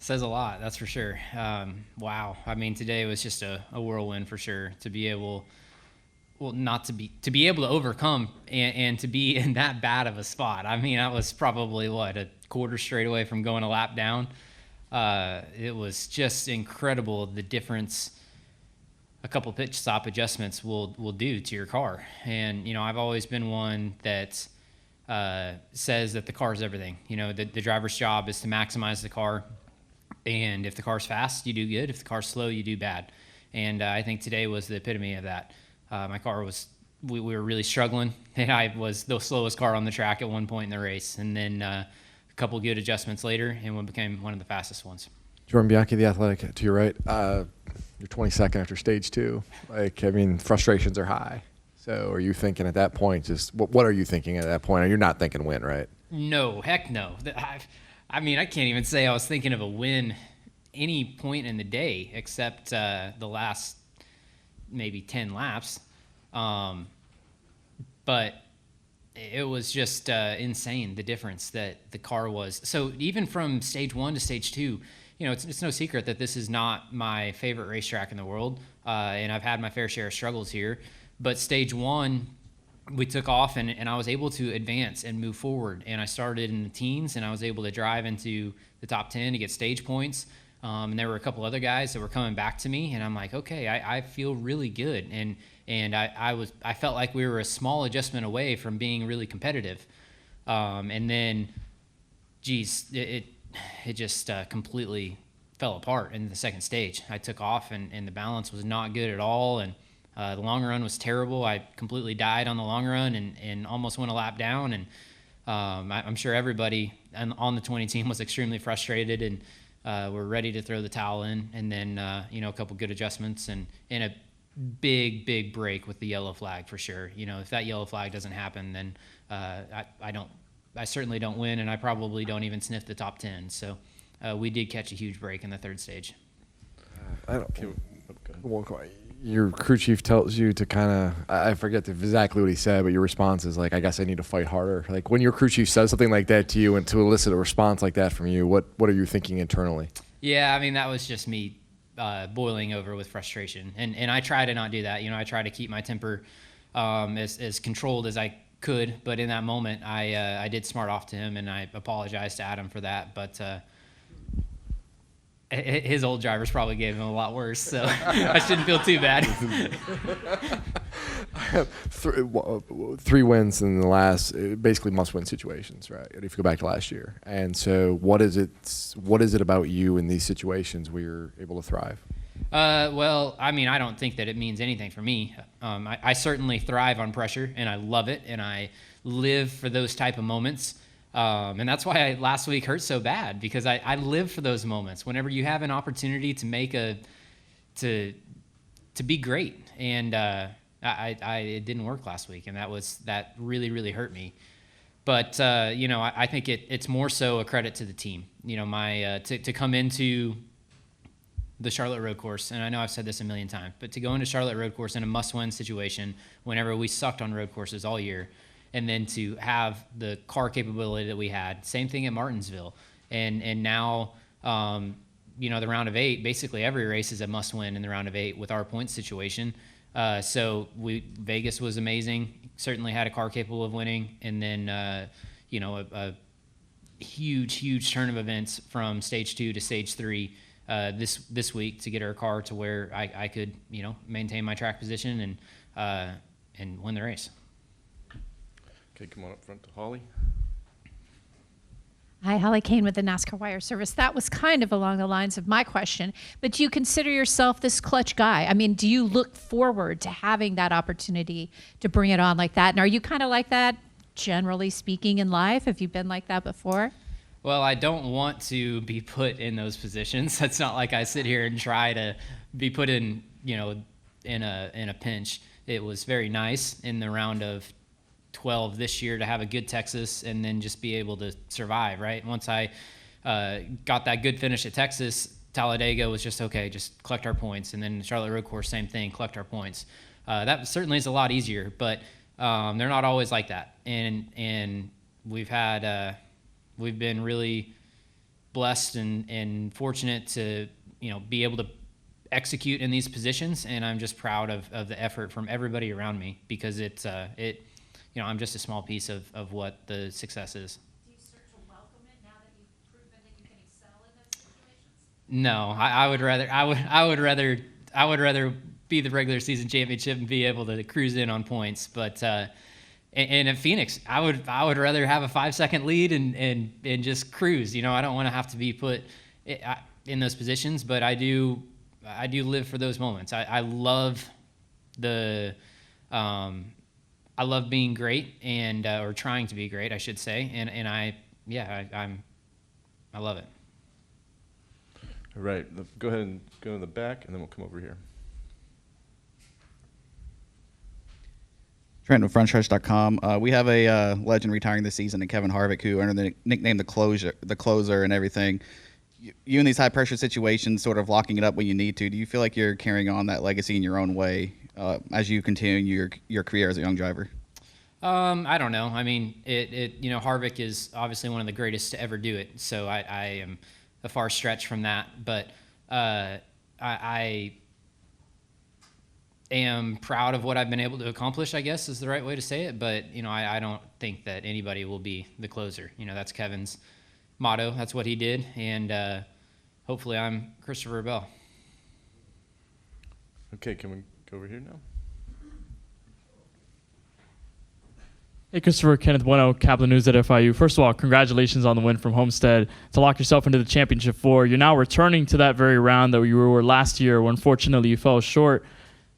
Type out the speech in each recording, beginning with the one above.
Says a lot, that's for sure. Wow. I mean, today was just a whirlwind for sure to be able, well, not to be able to overcome and to be in that bad of a spot. I mean, I was probably a quarter straight away from going a lap down. It was just incredible the difference a couple pit stop adjustments will do to your car. And, I've always been one that says that the car is everything. The driver's job is to maximize the car. And if the car's fast, you do good. If the car's slow, you do bad. And I think today was the epitome of that. My car we were really struggling. And I was the slowest car on the track at one point in the race. And then a couple good adjustments later, and one became one of the fastest ones. Jordan Bianchi, the Athletic, to your right. You're 22nd after stage 2. Frustrations are high. So are you thinking at that point, what are you thinking at that point? You're not thinking win, right? No, heck no. I can't even say I was thinking of a win any point in the day except the last maybe 10 laps. But it was just insane, the difference that the car was. So even from stage 1 to stage 2, it's no secret that this is not my favorite racetrack in the world, and I've had my fair share of struggles here. But stage 1, we took off, and I was able to advance and move forward. And I started in the teens, and I was able to drive into the top 10 to get stage points. And there were a couple other guys that were coming back to me, and I'm like, okay, I feel really good. And I felt like we were a small adjustment away from being really competitive. And then, it just completely fell apart in the second stage. I took off, and the balance was not good at all. And the long run was terrible. I completely died on the long run and almost went a lap down. And I'm sure everybody on the 20 team was extremely frustrated and were ready to throw the towel in. And then, a couple good adjustments and a big break with the yellow flag for sure. If that yellow flag doesn't happen, then I certainly don't win, and I probably don't even sniff the top 10. So we did catch a huge break in the third stage. Your crew chief tells you to kind of, I forget exactly what he said, but your response is like, I guess I need to fight harder. Like when your crew chief says something like that to you and to elicit a response like that from you, what are you thinking internally? Yeah, that was just me boiling over with frustration. And I try to not do that. I try to keep my temper as controlled as I could. But in that moment, I did smart off to him, and I apologized to Adam for that. But his old drivers probably gave him a lot worse, so I shouldn't feel too bad. 3 wins in the last, basically must-win situations, right? If you go back to last year, and so what is it about you in these situations where you're able to thrive? Well, I don't think that it means anything for me. I certainly thrive on pressure, and I love it, and I live for those type of moments. And that's why last week hurt so bad, because I live for those moments. Whenever you have an opportunity to to be great, and it didn't work last week, and that really hurt me. But I think it's more so a credit to the team. To come into the Charlotte Road Course, and I know I've said this a million times, but to go into Charlotte Road Course in a must-win situation whenever we sucked on road courses all year, and then to have the car capability that we had. Same thing at Martinsville. And now, the round of 8, basically every race is a must-win in the round of 8 with our point situation. So Vegas was amazing. Certainly had a car capable of winning. And then, a huge turn of events from stage 2 to stage 3 this week to get our car to where I could, maintain my track position and win the race. Okay, come on up front to Holly. Hi, Holly Kane with the NASCAR Wire Service. That was kind of along the lines of my question, but do you consider yourself this clutch guy? Do you look forward to having that opportunity to bring it on like that? And are you kind of like that, generally speaking, in life? Have you been like that before? Well, I don't want to be put in those positions. It's not like I sit here and try to be put in, in a pinch. It was very nice in the round of 12 this year to have a good Texas and then just be able to survive, right? Once I got that good finish at Texas, Talladega was just, okay, just collect our points. And then Charlotte Road Course, same thing, collect our points. That certainly is a lot easier, but they're not always like that. And we've been really blessed and fortunate to, be able to execute in these positions, and I'm just proud of the effort from everybody around me, because I'm just a small piece of what the success is. Do you start to welcome it now that you've proven that you can excel in those situations? No, I would rather be the regular season championship and be able to cruise in on points. But and at Phoenix, I would rather have a 5-second lead and just cruise. I don't want to have to be put in those positions, but I do live for those moments. I love I love being great and or trying to be great, I should say, and I love it. All right, go ahead and go in the back, and then we'll come over here. Trent with FrontStretch.com. We have a legend retiring this season, and Kevin Harvick, who earned the nickname the closer and everything. You in these high pressure situations, sort of locking it up when you need to. Do you feel like you're carrying on that legacy in your own way as you continue your career as a young driver? I don't know. I mean, Harvick is obviously one of the greatest to ever do it. So I am a far stretch from that, but I am proud of what I've been able to accomplish, I guess is the right way to say it. But, I don't think that anybody will be the closer. That's Kevin's motto. That's what he did. And hopefully I'm Christopher Bell. Okay, can we go over here now? Hey, Christopher, Kenneth Bueno, Kaplan News at FIU. First of all, congratulations on the win from Homestead to lock yourself into the championship four. You're now returning to that very round that you were last year, where unfortunately you fell short.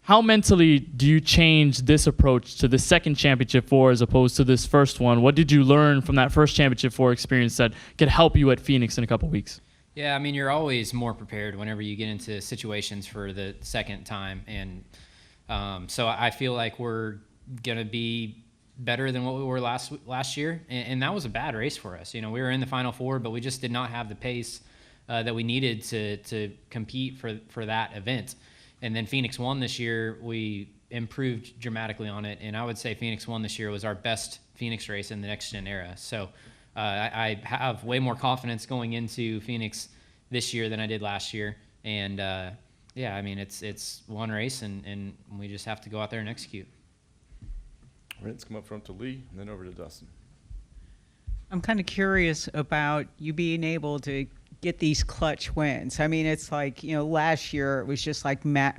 How mentally do you change this approach to the second championship four as opposed to this first one? What did you learn from that first championship four experience that could help you at Phoenix in a couple weeks? Yeah, I mean, you're always more prepared whenever you get into situations for the second time. And so I feel like we're going to be better than what we were last year. And that was a bad race for us. We were in the Final Four, but we just did not have the pace that we needed to compete for that event. And then Phoenix won this year. We improved dramatically on it. And I would say Phoenix won this year was our best Phoenix race in the next-gen era. So I have way more confidence going into Phoenix this year than I did last year. And, I mean, it's one race, and we just have to go out there and execute. All right, let's come up front to Lee, and then over to Dustin. I'm kind of curious about you being able to get these clutch wins. I mean, it's like, last year it was just like not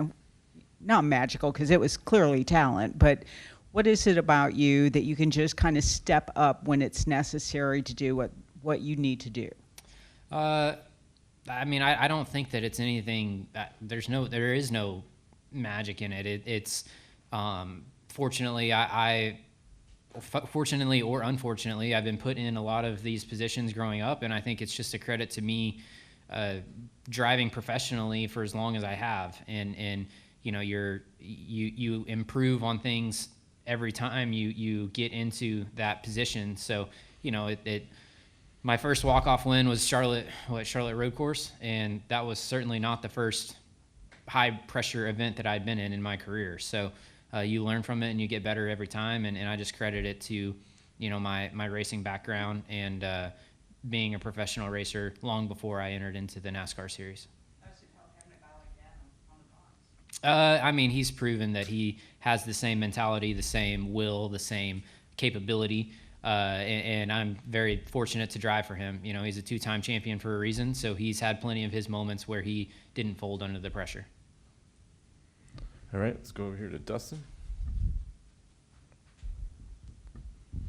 magical because it was clearly talent, but what is it about you that you can just kind of step up when it's necessary to do what you need to do? I mean, I don't think that it's anything that there is no magic in it. It's fortunately, fortunately or unfortunately, I've been put in a lot of these positions growing up, and I think it's just a credit to me driving professionally for as long as I have. And you improve on things every time you get into that position. So my first walk-off win was Charlotte Road Course, and that was certainly not the first high-pressure event that I'd been in my career. So you learn from it and you get better every time, and I just credit it to my racing background and being a professional racer long before I entered into the NASCAR series. I mean, he's proven that he has the same mentality, the same will, the same capability, and I'm very fortunate to drive for him. He's a two-time champion for a reason, so he's had plenty of his moments where he didn't fold under the pressure. All right, let's go over here to Dustin.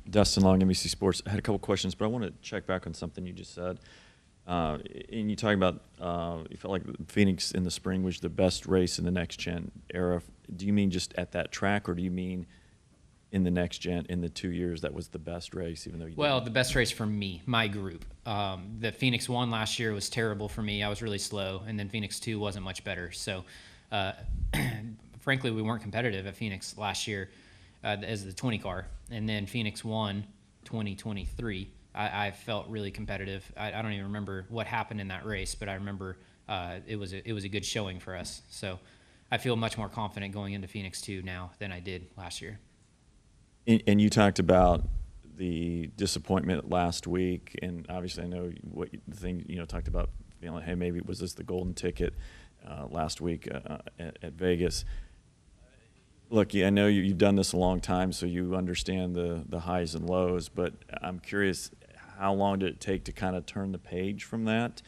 Dustin Long, NBC Sports. I had a couple questions, but I want to check back on something you just said. And you talking about you felt like Phoenix in the spring was the best race in the next gen era. Do you mean just at that track, or do you mean in the next gen in the 2 years that was the best race, even though you didn't? The best race for me, my group. The Phoenix 1 last year was terrible for me. I was really slow, and then Phoenix 2 wasn't much better. So frankly, we weren't competitive at Phoenix last year as the 20 car. And then Phoenix 1 2023, I felt really competitive. I don't even remember what happened in that race, but I remember it was a good showing for us. So I feel much more confident going into Phoenix 2 now than I did last year. And you talked about the disappointment last week, and obviously I know the thing talked about feeling, hey, maybe was this the golden ticket last week at Vegas. Look, I know you've done this a long time, so you understand the highs and lows, but I'm curious, how long did it take to kind of turn the page from that?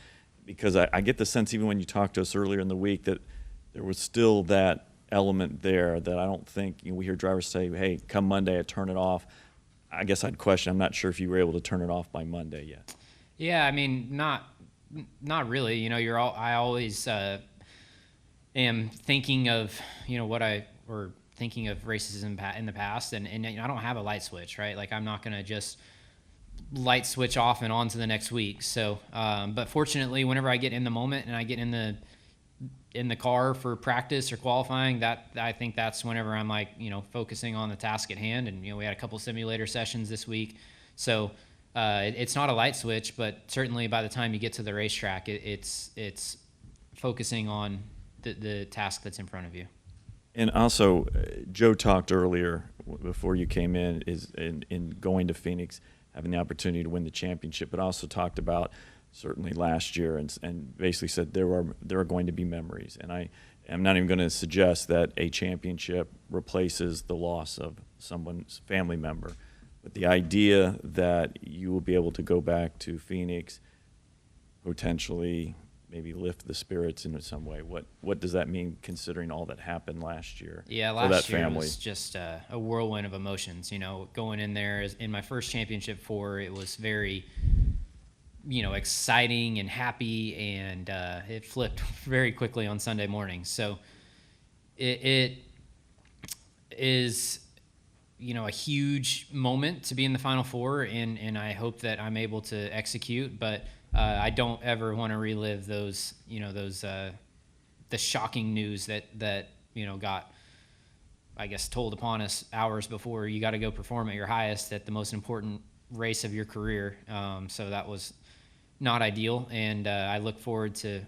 Because I get the sense, even when you talked to us earlier in the week, that there was still that element there that I don't think we hear drivers say, hey, come Monday, I turn it off. I guess I'd question, I'm not sure if you were able to turn it off by Monday yet. Yeah, I mean, not really. I always am thinking of, thinking of races in the past, and I don't have a light switch, right? Like, I'm not going to just light switch off and on to the next week. So, but fortunately, whenever I get in the moment and I get in the car for practice or qualifying, I think that's whenever I'm like, focusing on the task at hand. And, we had a couple simulator sessions this week. So it's not a light switch, but certainly by the time you get to the racetrack, it's focusing on the task that's in front of you. And also, Joe talked earlier before you came in in going to Phoenix, having the opportunity to win the championship, but also talked about certainly last year and basically said there are going to be memories. And I am not even going to suggest that a championship replaces the loss of someone's family member, but the idea that you will be able to go back to Phoenix, potentially maybe lift the spirits in some way. What does that mean, considering all that happened last year? Yeah, for that last year family? was just a whirlwind of emotions. Going in there in my first championship it was very, exciting and happy, and it flipped very quickly on Sunday morning. So it is, a huge moment to be in the Final Four, and I hope that I'm able to execute, but I don't ever want to relive those, the shocking news that got, I guess, told upon us hours before you got to go perform at your highest at the most important race of your career. So that was not ideal, and I look forward to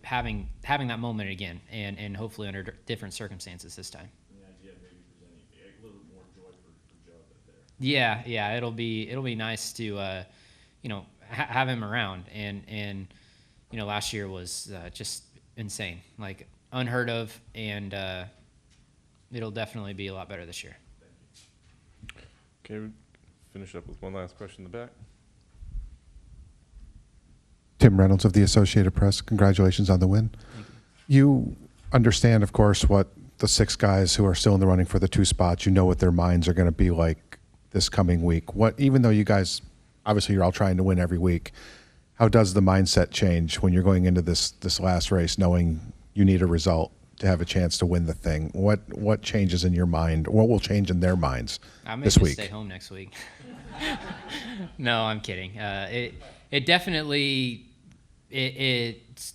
having that moment again, and hopefully under different circumstances this time. The idea of maybe presenting a little more joy for Joe there. Yeah, it'll be nice to have him around, and last year was just insane, like unheard of, and it'll definitely be a lot better this year. Okay, we finish up with one last question in the back. Tim Reynolds of the Associated Press. Congratulations on the win. You understand, of course, what the 6 guys who are still in the running for the 2 spots, what their minds are going to be like this coming week. Even though you guys, obviously you're all trying to win every week, how does the mindset change when you're going into this last race knowing you need a result to have a chance to win the thing? What changes in your mind? What will change in their minds I may this just week? stay home next week. No, I'm kidding. It definitely it's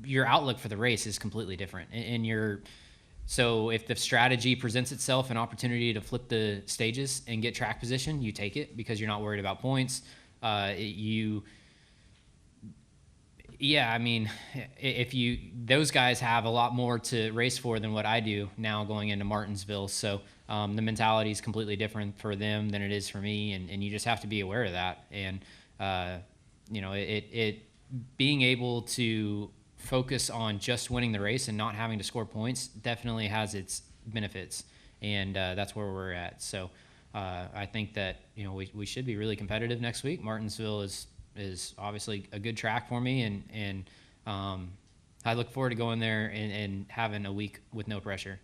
your outlook for the race is completely different, and so if the strategy presents itself an opportunity to flip the stages and get track position, you take it because you're not worried about points. Those guys have a lot more to race for than what I do now going into Martinsville. So the mentality is completely different for them than it is for me, and you just have to be aware of that. And being able to focus on just winning the race and not having to score points definitely has its benefits, and that's where we're at. So I think that we should be really competitive next week. Martinsville is obviously a good track for me, and I look forward to going there and having a week with no pressure.